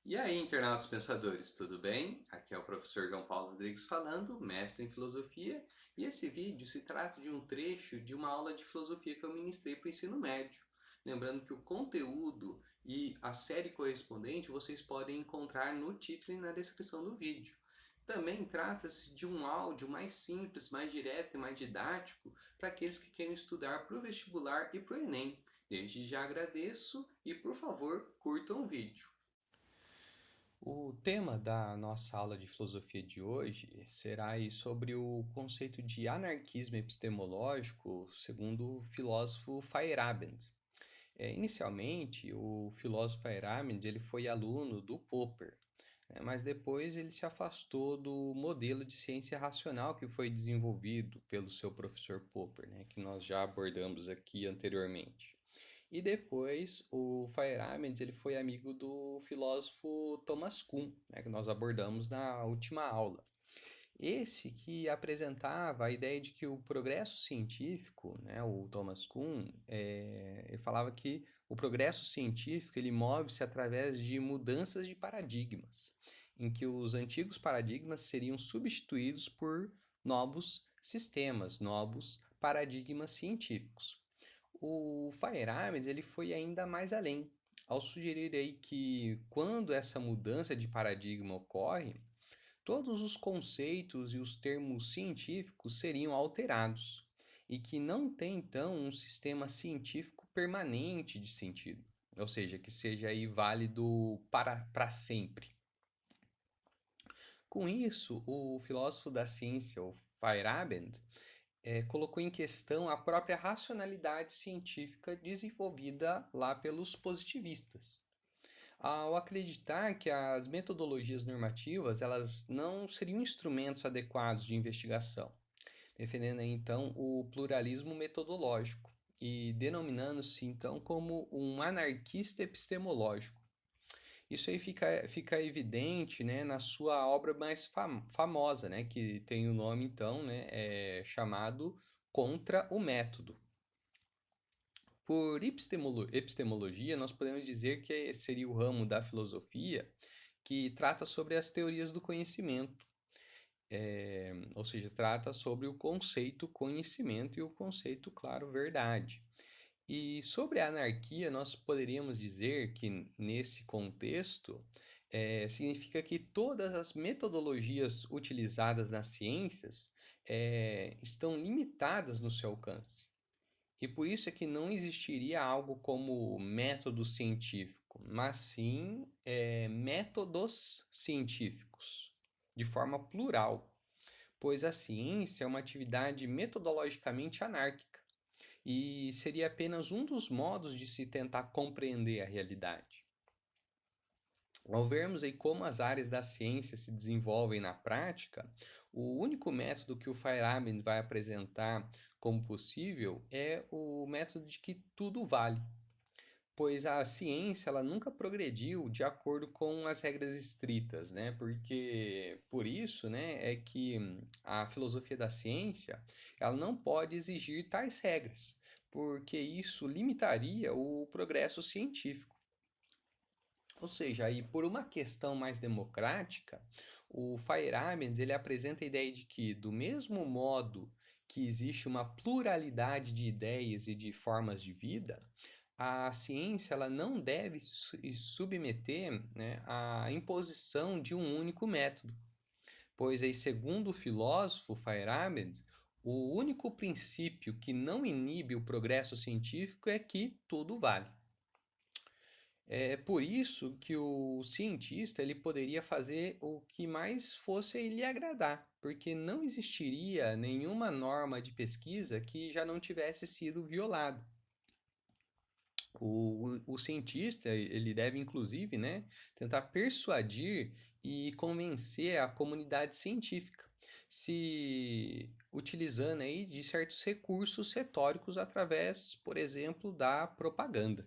E aí, internautas pensadores, tudo bem? Aqui é o professor João Paulo Rodrigues falando, mestre em filosofia, e esse vídeo se trata de um trecho de uma aula de filosofia que eu ministrei para o ensino médio. Lembrando que o conteúdo e a série correspondente vocês podem encontrar no título e na descrição do vídeo. Também trata-se de um áudio mais simples, mais direto e mais didático para aqueles que querem estudar para o vestibular e para o Enem. Desde já agradeço e, por favor, curtam o vídeo. O tema da nossa aula de filosofia de hoje será aí sobre o conceito de anarquismo epistemológico segundo o filósofo Feyerabend. Inicialmente, o filósofo Feyerabend ele foi aluno do Popper, né, mas depois ele se afastou do modelo de ciência racional que foi desenvolvido pelo seu professor Popper, né, que nós já abordamos aqui anteriormente. E depois o Feyerabend ele foi amigo do filósofo Thomas Kuhn, né, que nós abordamos na última aula. Esse que apresentava a ideia de que o progresso científico, né, o Thomas Kuhn, ele falava que o progresso científico ele move-se através de mudanças de paradigmas, em que os antigos paradigmas seriam substituídos por novos sistemas, novos paradigmas científicos. O Feyerabend ele foi ainda mais além, ao sugerir aí que quando essa mudança de paradigma ocorre, todos os conceitos e os termos científicos seriam alterados, e que não tem então um sistema científico permanente de sentido, ou seja, que seja aí válido para sempre. Com isso, o filósofo da ciência, o Feyerabend, colocou em questão a própria racionalidade científica desenvolvida lá pelos positivistas, ao acreditar que as metodologias normativas elas não seriam instrumentos adequados de investigação, defendendo então o pluralismo metodológico e denominando-se então como um anarquista epistemológico. Isso aí fica evidente, né, na sua obra mais famosa, né, que tem o nome então, né, chamado Contra o Método. Por epistemologia, nós podemos dizer que seria o ramo da filosofia que trata sobre as teorias do conhecimento, ou seja, trata sobre o conceito conhecimento e o conceito, claro, verdade. E sobre a anarquia, nós poderíamos dizer que, nesse contexto, significa que todas as metodologias utilizadas nas ciências estão limitadas no seu alcance. E por isso é que não existiria algo como método científico, mas sim métodos científicos, de forma plural, pois a ciência é uma atividade metodologicamente anárquica e seria apenas um dos modos de se tentar compreender a realidade. Ao vermos aí como as áreas da ciência se desenvolvem na prática, o único método que o Feyerabend vai apresentar como possível é o método de que tudo vale, pois a ciência ela nunca progrediu de acordo com as regras estritas, né? Porque por isso, né, é que a filosofia da ciência ela não pode exigir tais regras, porque isso limitaria o progresso científico. Ou seja, aí por uma questão mais democrática, o Feyerabend ele apresenta a ideia de que, do mesmo modo que existe uma pluralidade de ideias e de formas de vida, a ciência ela não deve se submeter, né, à imposição de um único método, pois aí, segundo o filósofo Feyerabend, o único princípio que não inibe o progresso científico é que tudo vale. É por isso que o cientista ele poderia fazer o que mais fosse lhe agradar, porque não existiria nenhuma norma de pesquisa que já não tivesse sido violada. O cientista ele deve inclusive, né, tentar persuadir e convencer a comunidade científica, se utilizando aí de certos recursos retóricos através, por exemplo, da propaganda.